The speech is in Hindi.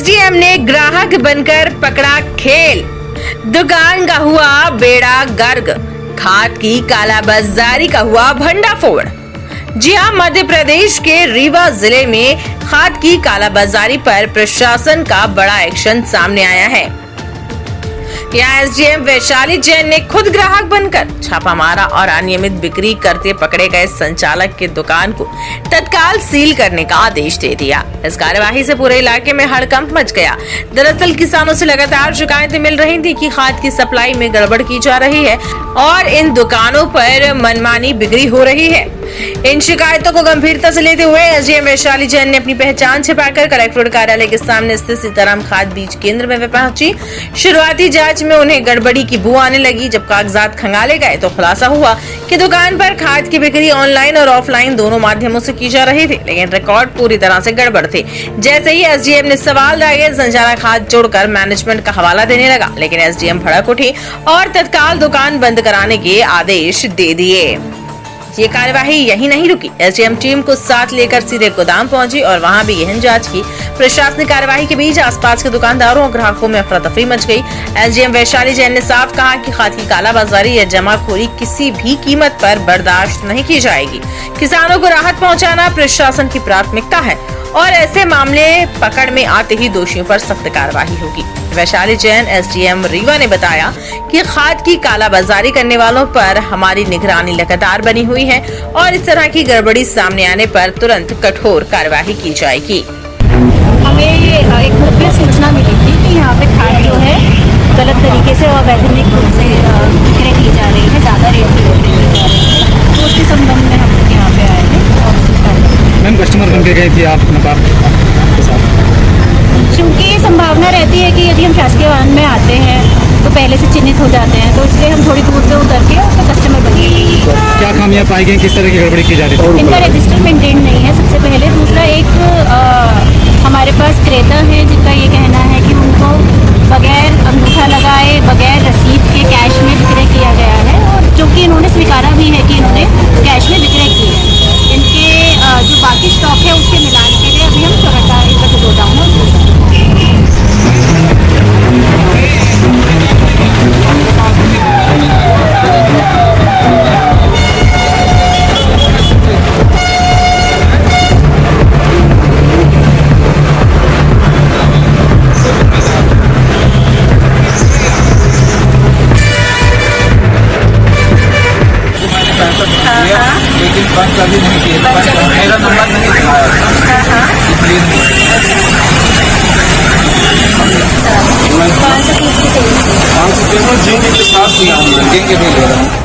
एसडीएम ने ग्राहक बनकर पकड़ा खेल, दुकान का हुआ बेड़ा गर्क, खाद की कालाबाजारी का हुआ भंडाफोड़। जी हां, मध्य प्रदेश के रीवा जिले में खाद की कालाबाजारी पर प्रशासन का बड़ा एक्शन सामने आया है। यहाँ एसडीएम वैशाली जैन ने खुद ग्राहक बनकर छापा मारा और अनियमित बिक्री करते पकड़े गए संचालक की दुकान को तत्काल सील करने का आदेश दे दिया। इस कार्यवाही से पूरे इलाके में हड़कंप मच गया। दरअसल किसानों से लगातार शिकायतें मिल रही थी कि खाद की सप्लाई में गड़बड़ की जा रही है और इन दुकानों पर मनमानी बिक्री हो रही है। इन शिकायतों को गंभीरता से लेते हुए एसडीएम वैशाली जैन ने अपनी पहचान छिपाकर कलेक्ट्रेट कार्यालय के सामने स्थित सीताराम खाद बीज केंद्र में पहुंची। शुरुआती जांच में उन्हें गड़बड़ी की बू आने लगी। जब कागजात खंगाले गए तो खुलासा हुआ कि दुकान पर खाद की बिक्री ऑनलाइन और ऑफलाइन दोनों माध्यमों से की जा रही थी, लेकिन रिकॉर्ड पूरी तरह से गड़बड़ थे। जैसे ही एसडीएम ने सवाल दागे, संचालक हाथ जोड़कर मैनेजमेंट का हवाला देने लगा, लेकिन एसडीएम भड़क उठी और तत्काल दुकान बंद कराने के आदेश दे दिए। ये कार्यवाही यही नहीं रुकी। एसडीएम टीम को साथ लेकर सीधे गोदाम पहुंची और वहां भी गहन जांच की। प्रशासनिक कार्यवाही के बीच आसपास के दुकानदारों और ग्राहकों में अफरा तफरी मच गई। एसडीएम वैशाली जैन ने साफ कहा कि खाद की कालाबाजारी या जमाखोरी किसी भी कीमत पर बर्दाश्त नहीं की जाएगी। किसानों को राहत पहुंचाना प्रशासन की प्राथमिकता है और ऐसे मामले पकड़ में आते ही दोषियों पर सख्त कार्रवाई होगी। वैशाली जैन एसडीएम रीवा ने बताया कि खाद की कालाबाजारी करने वालों पर हमारी निगरानी लगातार बनी हुई है और इस तरह की गड़बड़ी सामने आने पर तुरंत कठोर कार्रवाई की जाएगी। हमें एक मुख्य सूचना मिली थी कि यहाँ पे खाद जो है गलत तरीके से और वैधानिक रूप से विक्रय की जा रही है, ज़्यादा रेट की विक्रय की जा रही है, तो उसके संबंध में हम लोग यहाँ पे आए हैं। मैम, कस्टमर बन के गई थी आप के साथ? क्योंकि संभावना रहती है कि यदि हम शासकीय वाहन में आते हैं तो पहले से चिन्हित हो जाते हैं, तो इसलिए हम थोड़ी दूर पे उतर के उसका कस्टमर बन गए। क्या खामियां पाई गई, किस तरह की गड़बड़ी की जा रही थी? इनका रजिस्टर मेंटेन नहीं है सबसे पहले। दूसरा, एक हमारे पास क्रेता है जिनका ये कहना है कि उनको बगैर अंगूठा लगाए, बगैर रसीद के कैश में विक्रय किया गया है, और जो कि इन्होंने स्वीकारा भी है कि इन्होंने कैश में विक्रय की है। इनके जो बाकी स्टॉक है उसके मिलान के लिए अभी हम चौराटा इनका जो गोदाम है लेकिन बंद कभी नहीं किया, मेरा नंबर नहीं दिखाया इसलिए कौन सा चीज़ की सेल? 500 के साथ दिया हूँ, देंगे भी ले रहा हूँ।